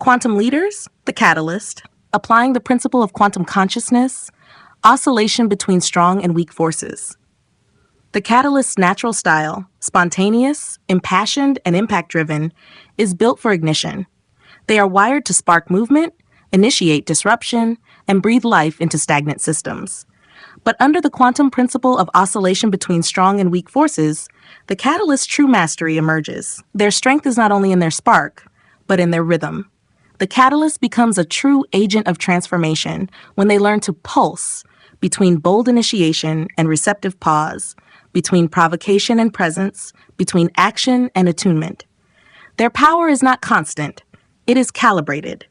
Quantum leaders, the catalyst, applying the principle of quantum consciousness, oscillation between strong and weak forces. The catalyst's natural style, spontaneous, impassioned, and impact-driven, is built for ignition. They are wired to spark movement, initiate disruption, and breathe life into stagnant systems. But under the quantum principle of oscillation between strong and weak forces, the catalyst's true mastery emerges. Their strength is not only in their spark, but in their rhythm. The catalyst becomes a true agent of transformation when they learn to pulse between bold initiation and receptive pause, between provocation and presence, between action and attunement. Their power is not constant, it is calibrated.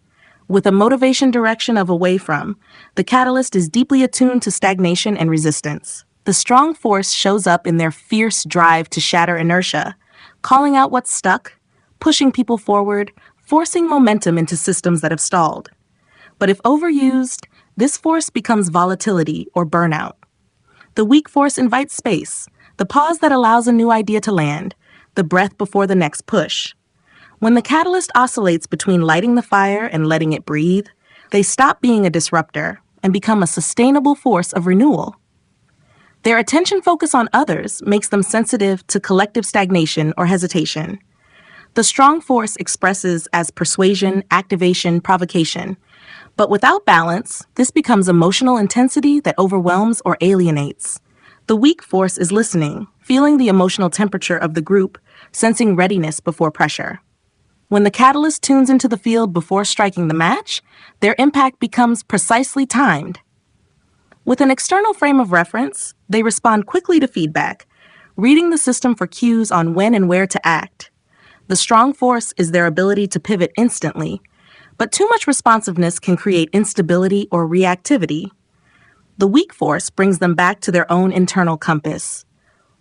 With a motivation direction of away from, the catalyst is deeply attuned to stagnation and resistance. The strong force shows up in their fierce drive to shatter inertia, calling out what's stuck, pushing people forward, forcing momentum into systems that have stalled. But if overused, this force becomes volatility or burnout. The weak force invites space, the pause that allows a new idea to land, the breath before the next push. When the catalyst oscillates between lighting the fire and letting it breathe, they stop being a disruptor and become a sustainable force of renewal. Their attention focus on others makes them sensitive to collective stagnation or hesitation. The strong force expresses as persuasion, activation, provocation. But without balance, this becomes emotional intensity that overwhelms or alienates. The weak force is listening, feeling the emotional temperature of the group, sensing readiness before pressure. When the catalyst tunes into the field before striking the match, their impact becomes precisely timed. With an external frame of reference, they respond quickly to feedback, reading the system for cues on when and where to act. The strong force is their ability to pivot instantly, but too much responsiveness can create instability or reactivity. The weak force brings them back to their own internal compass.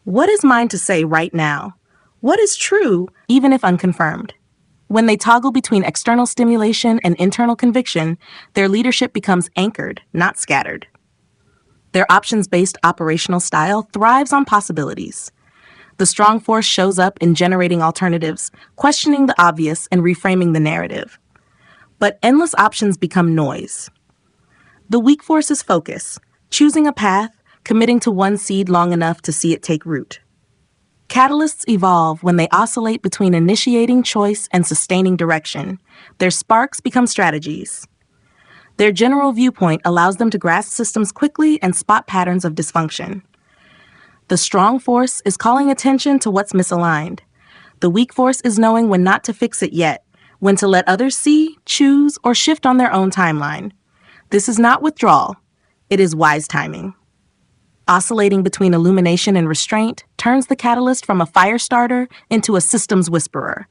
What is mine to say right now? What is true, even if unconfirmed? When they toggle between external stimulation and internal conviction, their leadership becomes anchored, not scattered. Their options-based operational style thrives on possibilities. The strong force shows up in generating alternatives, questioning the obvious and reframing the narrative. But endless options become noise. The weak force is focus, choosing a path, committing to one seed long enough to see it take root. Catalysts evolve when they oscillate between initiating choice and sustaining direction. Their sparks become strategies. Their general viewpoint allows them to grasp systems quickly and spot patterns of dysfunction. The strong force is calling attention to what's misaligned. The weak force is knowing when not to fix it yet, when to let others see, choose, or shift on their own timeline. This is not withdrawal. It is wise timing. Oscillating between illumination and restraint turns the catalyst from a fire starter into a systems whisperer.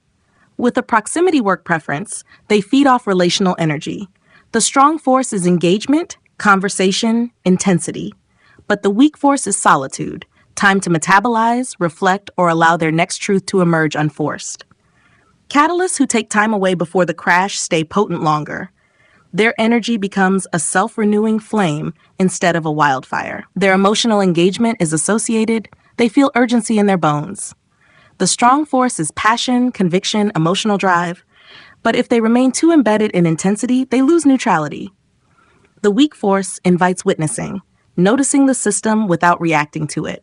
With a proximity work preference, they feed off relational energy. The strong force is engagement, conversation, intensity. But the weak force is solitude, time to metabolize, reflect, or allow their next truth to emerge unforced. Catalysts who take time away before the crash stay potent longer. Their energy becomes a self-renewing flame instead of a wildfire. Their emotional engagement is associated. They feel urgency in their bones. The strong force is passion, conviction, emotional drive. But if they remain too embedded in intensity, they lose neutrality. The weak force invites witnessing, noticing the system without reacting to it.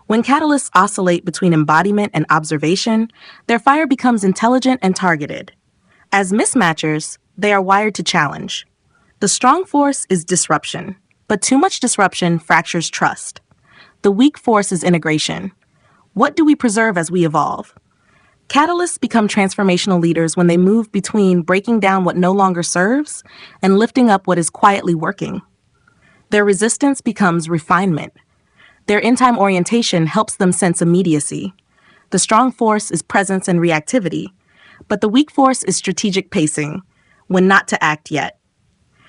When catalysts oscillate between embodiment and observation, their fire becomes intelligent and targeted. As mismatchers, they are wired to challenge. The strong force is disruption, but too much disruption fractures trust. The weak force is integration. What do we preserve as we evolve? Catalysts become transformational leaders when they move between breaking down what no longer serves and lifting up what is quietly working. Their resistance becomes refinement. Their in-time orientation helps them sense immediacy. The strong force is presence and reactivity, but the weak force is strategic pacing, when not to act yet.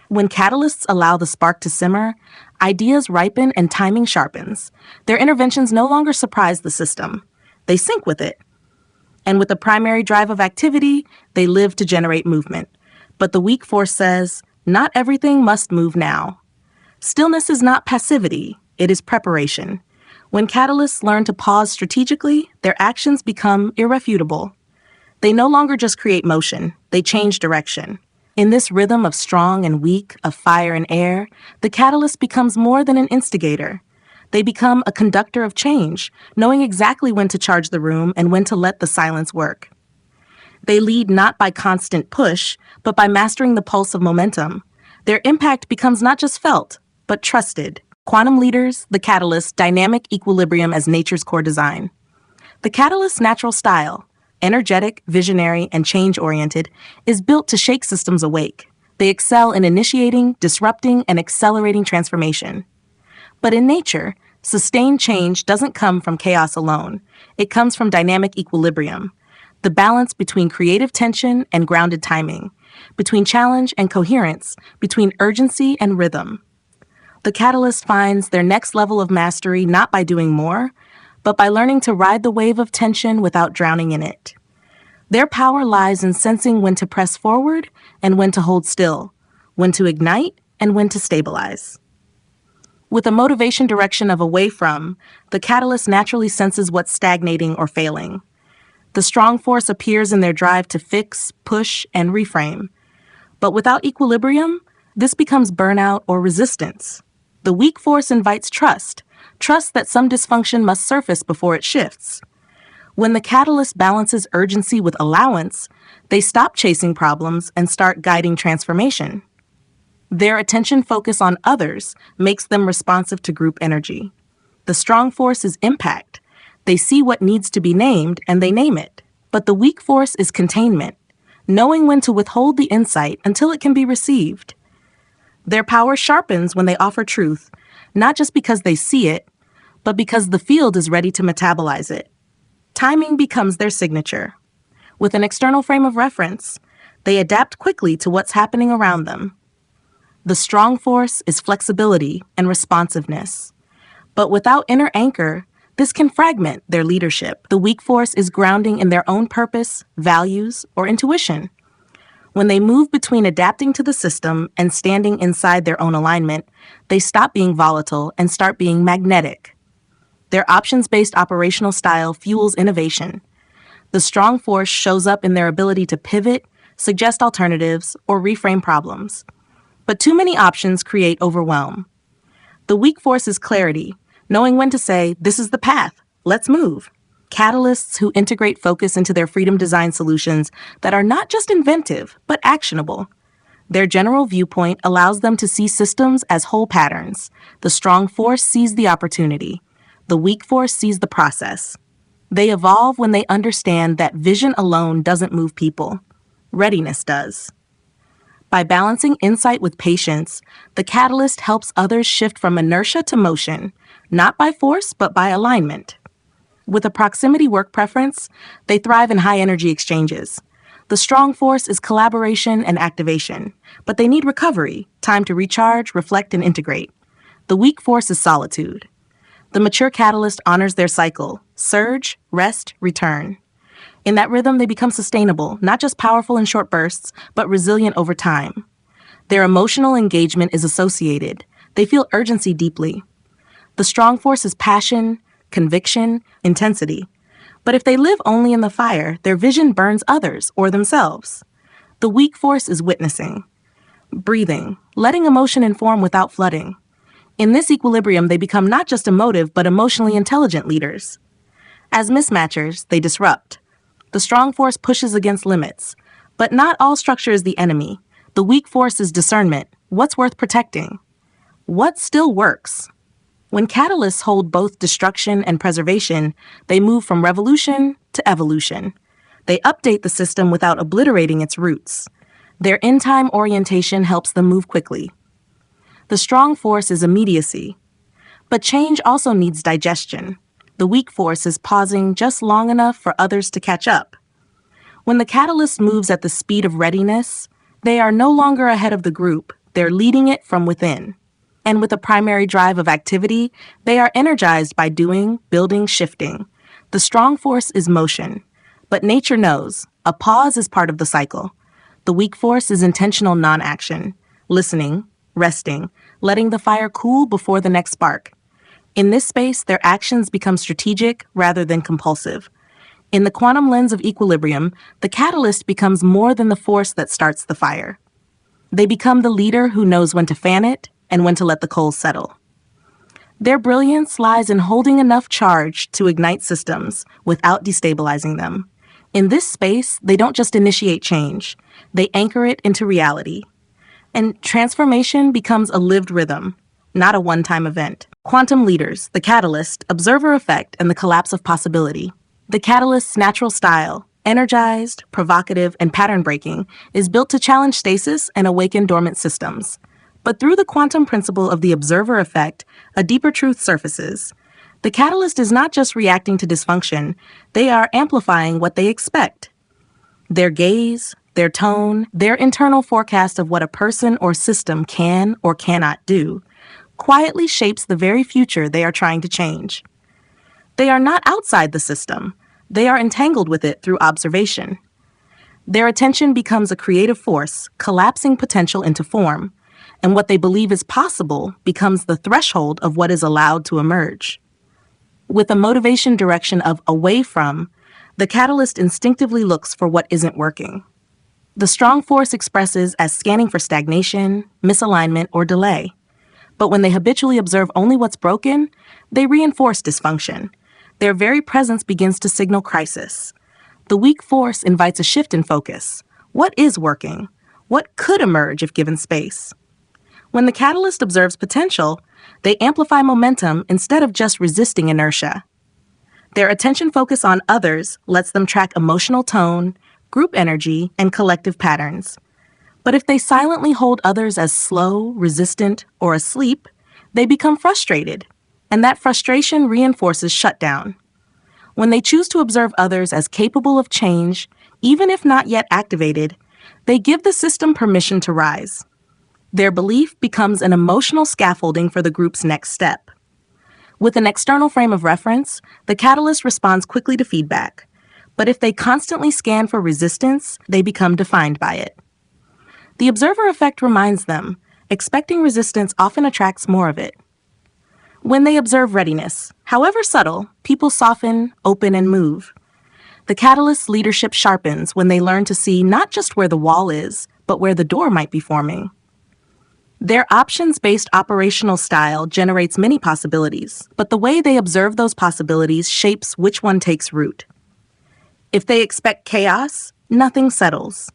When catalysts allow the spark to simmer, ideas ripen and timing sharpens. Their interventions no longer surprise the system. They sync with it. And with the primary drive of activity, they live to generate movement. But the weak force says, not everything must move now. Stillness is not passivity, it is preparation. When catalysts learn to pause strategically, their actions become irrefutable. They no longer just create motion, they change direction. In this rhythm of strong and weak, of fire and air, the catalyst becomes more than an instigator. They become a conductor of change, knowing exactly when to charge the room and when to let the silence work. They lead not by constant push, but by mastering the pulse of momentum. Their impact becomes not just felt, but trusted. Quantum leaders, the catalyst, dynamic equilibrium as nature's core design. The catalyst's natural style, energetic, visionary, and change-oriented, is built to shake systems awake. They excel in initiating, disrupting, and accelerating transformation. But in nature, sustained change doesn't come from chaos alone. It comes from dynamic equilibrium, the balance between creative tension and grounded timing, between challenge and coherence, between urgency and rhythm. The catalyst finds their next level of mastery not by doing more, but by learning to ride the wave of tension without drowning in it. Their power lies in sensing when to press forward and when to hold still, when to ignite and when to stabilize. With a motivation direction of away from, the catalyst naturally senses what's stagnating or failing. The strong force appears in their drive to fix, push, and reframe. But without equilibrium, this becomes burnout or resistance. The weak force invites trust that some dysfunction must surface before it shifts. When the catalyst balances urgency with allowance, they stop chasing problems and start guiding transformation. Their attention focus on others makes them responsive to group energy. The strong force is impact. They see what needs to be named and they name it. But the weak force is containment, knowing when to withhold the insight until it can be received. Their power sharpens when they offer truth, not just because they see it, but because the field is ready to metabolize it. Timing becomes their signature. With an external frame of reference, they adapt quickly to what's happening around them. The strong force is flexibility and responsiveness. But without inner anchor, this can fragment their leadership. The weak force is grounding in their own purpose, values, or intuition. When they move between adapting to the system and standing inside their own alignment, they stop being volatile and start being magnetic. Their options-based operational style fuels innovation. The strong force shows up in their ability to pivot, suggest alternatives, or reframe problems. But too many options create overwhelm. The weak force is clarity, knowing when to say, this is the path, let's move. Catalysts who integrate focus into their freedom design solutions that are not just inventive, but actionable. Their general viewpoint allows them to see systems as whole patterns. The strong force sees the opportunity. The weak force sees the process. They evolve when they understand that vision alone doesn't move people. Readiness does. By balancing insight with patience, the catalyst helps others shift from inertia to motion, not by force, but by alignment. With a proximity work preference, they thrive in high-energy exchanges. The strong force is collaboration and activation, but they need recovery, time to recharge, reflect, and integrate. The weak force is solitude. The mature catalyst honors their cycle: surge, rest, return. In that rhythm, they become sustainable, not just powerful in short bursts, but resilient over time. Their emotional engagement is associated. They feel urgency deeply. The strong force is passion, conviction, intensity. But if they live only in the fire, their vision burns others or themselves. The weak force is witnessing, breathing, letting emotion inform without flooding. In this equilibrium, they become not just emotive, but emotionally intelligent leaders. As mismatchers, they disrupt. The strong force pushes against limits. But not all structure is the enemy. The weak force is discernment. What's worth protecting? What still works? When catalysts hold both destruction and preservation, they move from revolution to evolution. They update the system without obliterating its roots. Their in-time orientation helps them move quickly. The strong force is immediacy. But change also needs digestion. The weak force is pausing just long enough for others to catch up. When the catalyst moves at the speed of readiness, they are no longer ahead of the group, they're leading it from within. And with a primary drive of activity, they are energized by doing, building, shifting. The strong force is motion. But nature knows, a pause is part of the cycle. The weak force is intentional non-action, listening, resting, letting the fire cool before the next spark. In this space, their actions become strategic rather than compulsive. In the quantum lens of equilibrium, the catalyst becomes more than the force that starts the fire. They become the leader who knows when to fan it and when to let the coals settle. Their brilliance lies in holding enough charge to ignite systems without destabilizing them. In this space, they don't just initiate change, they anchor it into reality. And transformation becomes a lived rhythm, not a one-time event. Quantum leaders, the catalyst, observer effect, and the collapse of possibility. The catalyst's natural style, energized, provocative, and pattern-breaking, is built to challenge stasis and awaken dormant systems. But through the quantum principle of the observer effect, a deeper truth surfaces. The catalyst is not just reacting to dysfunction, they are amplifying what they expect. Their gaze, their tone, their internal forecast of what a person or system can or cannot do, quietly shapes the very future they are trying to change. They are not outside the system, they are entangled with it through observation. Their attention becomes a creative force, collapsing potential into form, and what they believe is possible becomes the threshold of what is allowed to emerge. With a motivation direction of away from, the catalyst instinctively looks for what isn't working. The strong force expresses as scanning for stagnation, misalignment, or delay. But when they habitually observe only what's broken, they reinforce dysfunction. Their very presence begins to signal crisis. The weak force invites a shift in focus. What is working? What could emerge if given space? When the catalyst observes potential, they amplify momentum instead of just resisting inertia. Their attention focus on others lets them track emotional tone, group energy, and collective patterns. But if they silently hold others as slow, resistant, or asleep, they become frustrated, and that frustration reinforces shutdown. When they choose to observe others as capable of change, even if not yet activated, they give the system permission to rise. Their belief becomes an emotional scaffolding for the group's next step. With an external frame of reference, the catalyst responds quickly to feedback. But if they constantly scan for resistance, they become defined by it. The observer effect reminds them, expecting resistance often attracts more of it. When they observe readiness, however subtle, people soften, open, and move. The catalyst's leadership sharpens when they learn to see not just where the wall is, but where the door might be forming. Their options-based operational style generates many possibilities, but the way they observe those possibilities shapes which one takes root. If they expect chaos, nothing settles.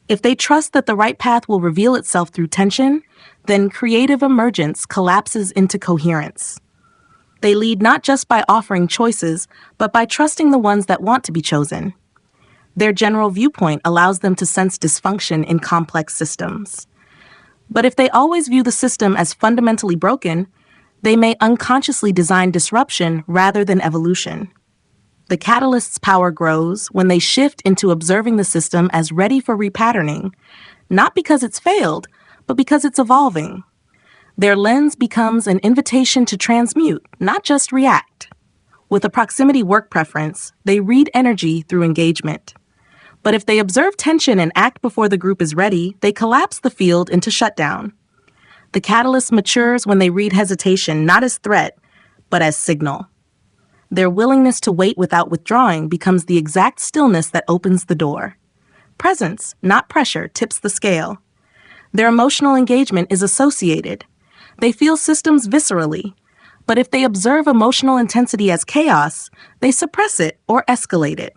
If they trust that the right path will reveal itself through tension, then creative emergence collapses into coherence. They lead not just by offering choices, but by trusting the ones that want to be chosen. Their general viewpoint allows them to sense dysfunction in complex systems. But if they always view the system as fundamentally broken, they may unconsciously design disruption rather than evolution. The catalyst's power grows when they shift into observing the system as ready for repatterning, not because it's failed, but because it's evolving. Their lens becomes an invitation to transmute, not just react. With a proximity work preference, they read energy through engagement. But if they observe tension and act before the group is ready, they collapse the field into shutdown. The catalyst matures when they read hesitation not as threat, but as signal. Their willingness to wait without withdrawing becomes the exact stillness that opens the door. Presence, not pressure, tips the scale. Their emotional engagement is associated. They feel systems viscerally. But if they observe emotional intensity as chaos, they suppress it or escalate it.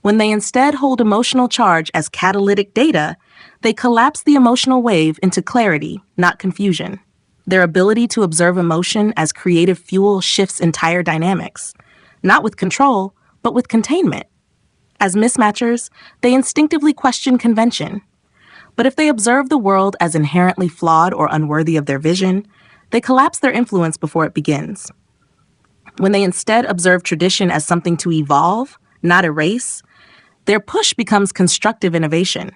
When they instead hold emotional charge as catalytic data, they collapse the emotional wave into clarity, not confusion. Their ability to observe emotion as creative fuel shifts entire dynamics, not with control, but with containment. As mismatchers, they instinctively question convention. But if they observe the world as inherently flawed or unworthy of their vision, they collapse their influence before it begins. When they instead observe tradition as something to evolve, not erase, their push becomes constructive innovation.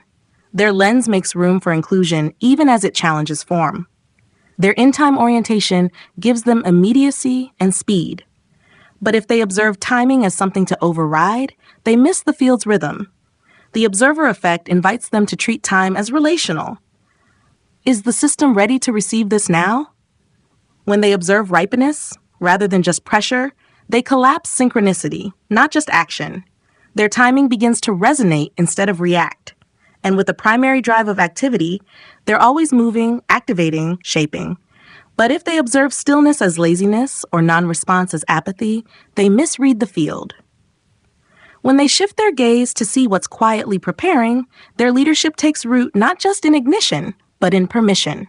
Their lens makes room for inclusion even as it challenges form. Their in-time orientation gives them immediacy and speed. But if they observe timing as something to override, they miss the field's rhythm. The observer effect invites them to treat time as relational. Is the system ready to receive this now? When they observe ripeness, rather than just pressure, they collapse synchronicity, not just action. Their timing begins to resonate instead of react. And with the primary drive of activity, they're always moving, activating, shaping. But if they observe stillness as laziness or non-response as apathy, they misread the field. When they shift their gaze to see what's quietly preparing, their leadership takes root not just in ignition, but in permission.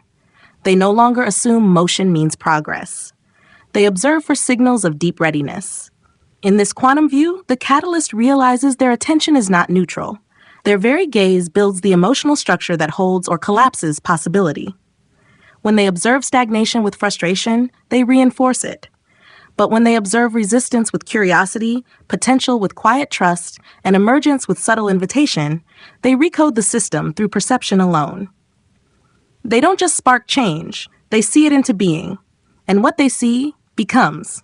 They no longer assume motion means progress. They observe for signals of deep readiness. In this quantum view, the catalyst realizes their attention is not neutral. Their very gaze builds the emotional structure that holds or collapses possibility. When they observe stagnation with frustration, they reinforce it. But when they observe resistance with curiosity, potential with quiet trust, and emergence with subtle invitation, they recode the system through perception alone. They don't just spark change, they see it into being. And what they see becomes.